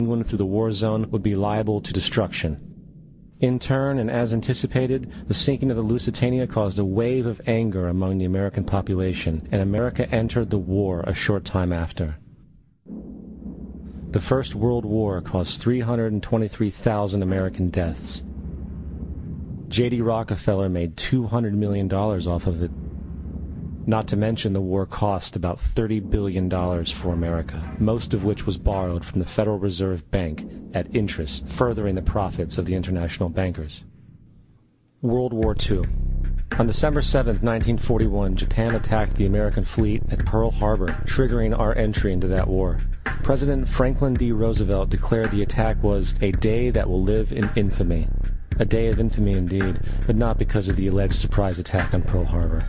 England through the war zone would be liable to destruction. In turn, and as anticipated, the sinking of the Lusitania caused a wave of anger among the American population, and America entered the war a short time after. The First World War caused 323,000 American deaths. J.D. Rockefeller made $200 million off of it. Not to mention the war cost about $30 billion for America, most of which was borrowed from the Federal Reserve Bank at interest, furthering the profits of the international bankers. World War II. On December 7, 1941, Japan attacked the American fleet at Pearl Harbor, triggering our entry into that war. President Franklin D. Roosevelt declared the attack was a day that will live in infamy. A day of infamy indeed, but not because of the alleged surprise attack on Pearl Harbor.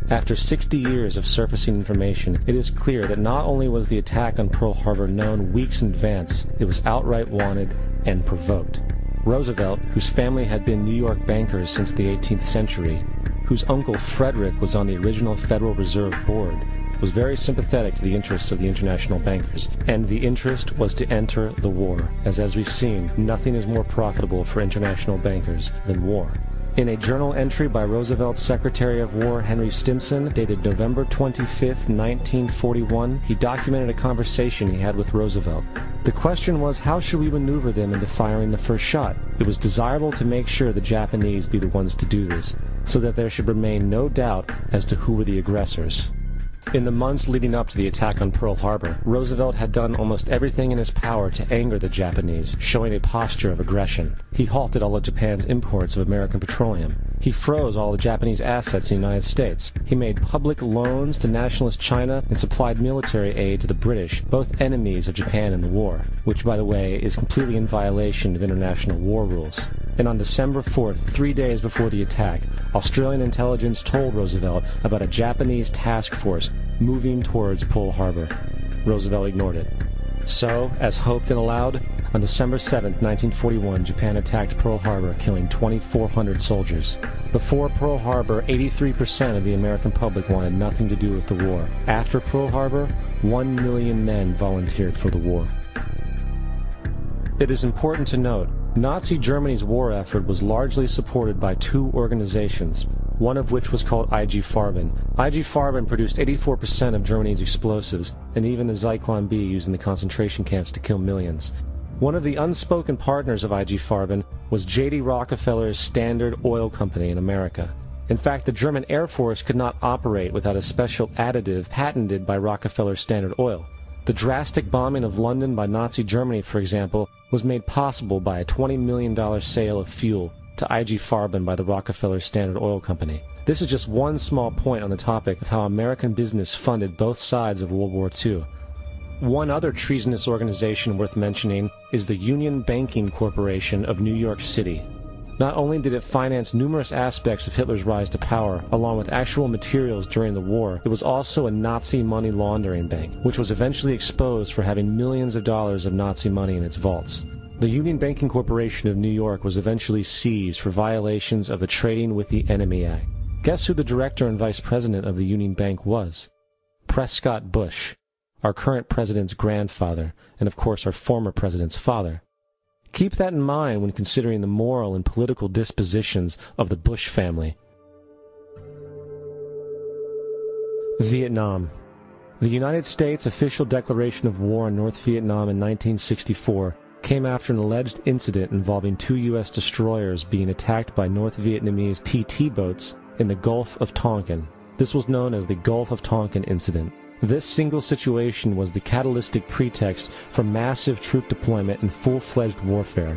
After 60 years of surfacing information, it is clear that not only was the attack on Pearl Harbor known weeks in advance, it was outright wanted and provoked. Roosevelt, whose family had been New York bankers since the 18th century, whose uncle Frederick was on the original Federal Reserve Board, was very sympathetic to the interests of the international bankers, and the interest was to enter the war, as we've seen, nothing is more profitable for international bankers than war. In a journal entry by Roosevelt's Secretary of War Henry Stimson, dated November 25, 1941, he documented a conversation he had with Roosevelt. The question was, how should we maneuver them into firing the first shot? It was desirable to make sure the Japanese be the ones to do this, so that there should remain no doubt as to who were the aggressors. In the months leading up to the attack on Pearl Harbor, Roosevelt had done almost everything in his power to anger the Japanese, showing a posture of aggression. He halted all of Japan's imports of American petroleum. He froze all the Japanese assets in the United States. He made public loans to nationalist China and supplied military aid to the British, both enemies of Japan in the war, which, by the way, is completely in violation of international war rules. And on December 4th, 3 days before the attack, Australian intelligence told Roosevelt about a Japanese task force moving towards Pearl Harbor. Roosevelt ignored it. So, as hoped and allowed, on December 7th, 1941, Japan attacked Pearl Harbor, killing 2,400 soldiers. Before Pearl Harbor, 83% of the American public wanted nothing to do with the war. After Pearl Harbor, 1 million men volunteered for the war. It is important to note, Nazi Germany's war effort was largely supported by two organizations, one of which was called IG Farben. IG Farben produced 84% of Germany's explosives, and even the Zyklon B used in the concentration camps to kill millions. One of the unspoken partners of IG Farben was J.D. Rockefeller's Standard Oil Company in America. In fact, the German Air Force could not operate without a special additive patented by Rockefeller's Standard Oil. The drastic bombing of London by Nazi Germany, for example, was made possible by a $20 million sale of fuel to IG Farben by the Rockefeller Standard Oil Company. This is just one small point on the topic of how American business funded both sides of World War II. One other treasonous organization worth mentioning is the Union Banking Corporation of New York City. Not only did it finance numerous aspects of Hitler's rise to power, along with actual materials during the war, it was also a Nazi money laundering bank, which was eventually exposed for having millions of dollars of Nazi money in its vaults. The Union Banking Corporation of New York was eventually seized for violations of the Trading with the Enemy Act. Guess who the director and vice president of the Union Bank was? Prescott Bush, our current president's grandfather, and of course our former president's father. Keep that in mind when considering the moral and political dispositions of the Bush family. Vietnam. The United States' official declaration of war on North Vietnam in 1964 came after an alleged incident involving two U.S. destroyers being attacked by North Vietnamese PT boats in the Gulf of Tonkin. This was known as the Gulf of Tonkin Incident. This single situation was the catalytic pretext for massive troop deployment and full-fledged warfare.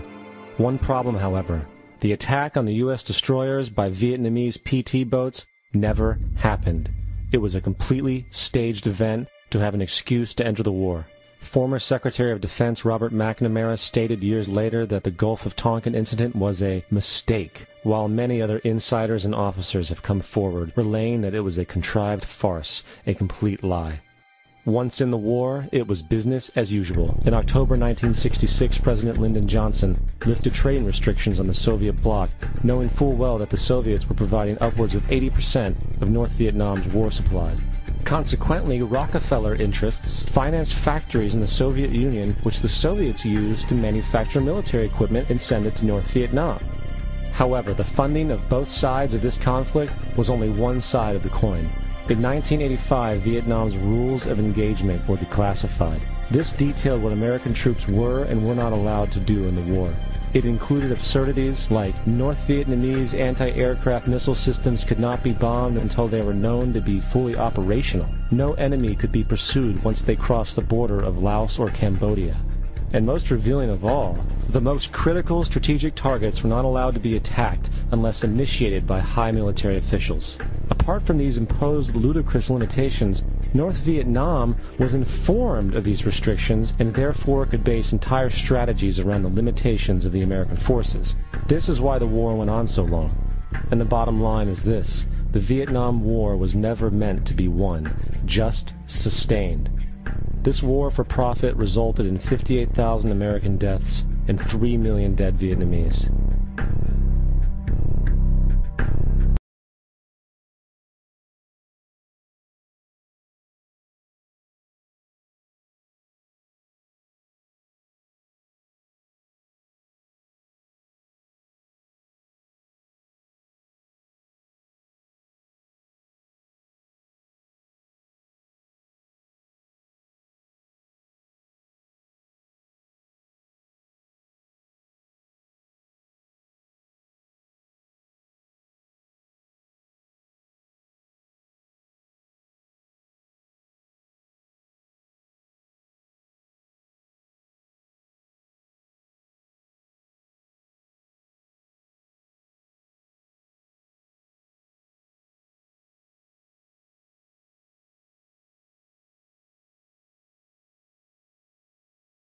One problem, however, the attack on the U.S. destroyers by Vietnamese PT boats never happened. It was a completely staged event to have an excuse to enter the war. Former Secretary of Defense Robert McNamara stated years later that the Gulf of Tonkin incident was a mistake, while many other insiders and officers have come forward, relaying that it was a contrived farce, a complete lie. Once in the war, it was business as usual. In October 1966, President Lyndon Johnson lifted trading restrictions on the Soviet bloc, knowing full well that the Soviets were providing upwards of 80% of North Vietnam's war supplies. Consequently, Rockefeller interests financed factories in the Soviet Union, which the Soviets used to manufacture military equipment and send it to North Vietnam. However, the funding of both sides of this conflict was only one side of the coin. In 1985, Vietnam's rules of engagement were declassified. This detailed what American troops were and were not allowed to do in the war. It included absurdities like North Vietnamese anti-aircraft missile systems could not be bombed until they were known to be fully operational. No enemy could be pursued once they crossed the border of Laos or Cambodia. And most revealing of all, the most critical strategic targets were not allowed to be attacked unless initiated by high military officials. Apart from these imposed ludicrous limitations, North Vietnam was informed of these restrictions and therefore could base entire strategies around the limitations of the American forces. This is why the war went on so long. And the bottom line is this: the Vietnam War was never meant to be won, just sustained. This war for profit resulted in 58,000 American deaths and 3 million dead Vietnamese.